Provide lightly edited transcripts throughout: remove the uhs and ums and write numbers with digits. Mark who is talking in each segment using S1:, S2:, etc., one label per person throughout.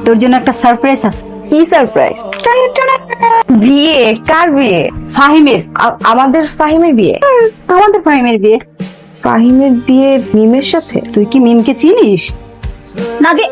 S1: তোর জন্য একটা সারপ্রাইজ আছে।
S2: কি সারপ্রাইজ? বিয়ে? কার বিয়ে?
S1: ফাহিমের।
S2: আমাদের ফাহিমের বিয়ে?
S1: আমাদের ফাহিমের বিয়ে।
S2: ফাহিমের বিয়ে মিমের সাথে?
S1: তুই কি মিমকে চিনিস? না দে।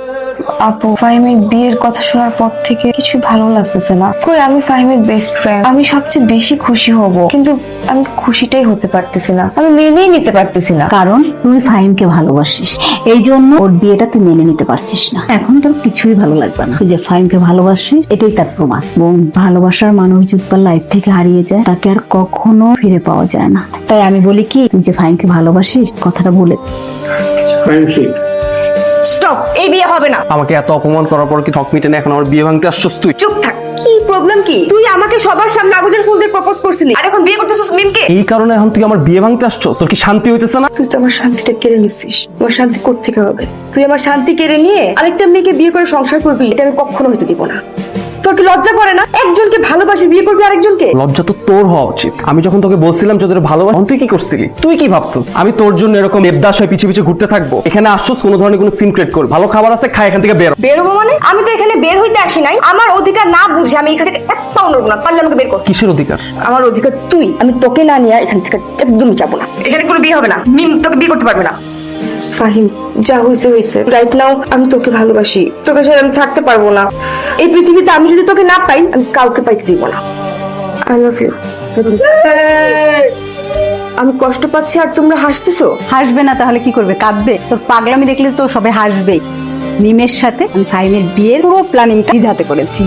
S2: আপু, ফাহিমের বিয়ের কথা শোনার পর থেকে কিছু ভালো লাগতেছে না। কই, আমি ফাহিমের বেস্ট ফ্রেন্ড, আমি সবচেয়ে বেশি খুশি হব, কিন্তু আমি খুশিটাই হতে পারতেছি না, আমি মেনেই নিতে পারতেছি না।
S1: কারণ তুই ফাহিমকে ভালোবাসিস, এই জন্য ওর বিয়েটা তুই মেনে নিতে পারছিস না। এখন তোর কিছুই ভালো লাগবে না। তুই যে ফাহিমকে ভালোবাসিস এটাই তার প্রমাণ। বোন, ভালোবাসার মানুষ যদি তার লাইফ থেকে হারিয়ে যায় তাকে আর কখনো ফিরে পাওয়া যায় না। তাই আমি বলি কি, তুই যে ফাহিমকে ভালোবাসিস কথাটা বলে।
S2: স্টপ, এই বিয়ে হবে না।
S3: আমাকে এত অপমান করার পর কি ঠক মিটে না, এখন আমার বিয়ে ভাঙতে আসছস তুই?
S2: চুপ থাক। কি প্রবলেম কি? তুই আমাকে সবার সামনে কাগজের ফুল দিয়ে প্রপোজ করছিলি, আর এখন বিয়ে করতেছিস মিমকে।
S3: এই কারণে এখন তুই আমার বিয়ে ভাঙতে আসছস? তোর কি শান্তি হইতেছে না?
S2: তুই তো আমার শান্তিটা কেড়ে নিছিস। আমার শান্তি কোত্থেকে হবে? তুই আমার শান্তি কেড়ে নিয়ে আরেকটা মেয়েকে বিয়ে করে সংসার করবি, এটা আমি কখনো হইতে দিব না। তোর কি লজ্জা করে না? একজনকে ভালোবাসি, বিয়ে করবি আরেকজনকে?
S3: লজ্জা তো তোর হওয়া উচিত। আমি যখন তোকে বলছিলাম যে তোর ভালোবাসা, তুই কি করছিলি? তুই কি ভাবছস আমি তোর জন্য এরকম দেবদাস হয়ে পিছে পিছে ঘুরতে থাকবো? এখানে আসছস কোনো ধরনের কোনো সিন ক্রিয়েট কর। ভালো খাবার আছে, খাই এখান থেকে বের হ।
S2: বের হবো মানে? আমি তো এখানে বের হইতে আসি নাই। আমার অধিকার না বুঝে আমি এখান থেকে এক পাও নড়বো না। পারলে আমাকে বের কর।
S3: কিসের অধিকার?
S2: আমার অধিকার তুই। আমি তোকে না নিয়ে এখান থেকে একদমই যাবো না। এখানে কোনো বিয়ে হবে না। মিম তোকে বিয়ে করতে পারবে না। ফাহিম, যা হয়েছে হয়েছে। রাইট নাও আমি তোকে ভালোবাসি, তোকে ছাড়া আমি থাকতে পারবো না। এই পৃথিবীতে আমি যদি তোকে না পাই, আমি কাউকে পাইতে দিব না। I love you. আমি কষ্ট পাচ্ছি আর তোমরা হাসতেছো।
S1: হাসবে না তাহলে কি করবে? কাঁদবে? তোর পাগলামি দেখলে তো সবাই হাসবেই। মিমের সাথে আমি ফাহিমের বিয়ের পুরো প্ল্যানিংটা নিজ হাতে করেছি।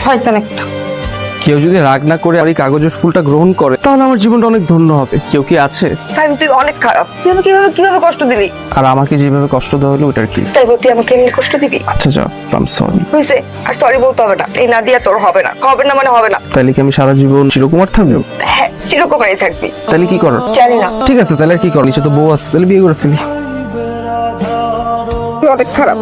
S2: শয়তান একটা।
S3: কেউ যদি রাগ না করে আর এই কাগজের ফুলটা গ্রহণ করে তাহলে আমার জীবনটা অনেক ধন্য হবে। কেউ কি আছে?
S2: ফাহিম, তুই অনেক খারাপ। তুই আমাকে কিভাবে কষ্ট দিলি?
S3: আর আমাকে যেভাবে কষ্ট দেওয়া হলো ওটার কি?
S2: তাই বল তুই আমাকে এমনি কষ্ট দিবি?
S3: আচ্ছা যা, আই এম সরি।
S2: হয়েছে, আর সরি বলতে হবে না। এই না দিয়া তোর হবে না। হবে না মানে হবে না।
S3: তাহলে কি আমি সারা জীবন চিরকুমার থাকবো?
S2: হ্যাঁ, চিরকুমারই থাকবি।
S3: তাহলে কি কর?
S2: জানি না।
S3: ঠিক আছে, তাহলে আর কি কর? নিচে তো বউ আছে, তাহলে বিয়ে করে ফেলি।
S2: তুই অনেক খারাপ।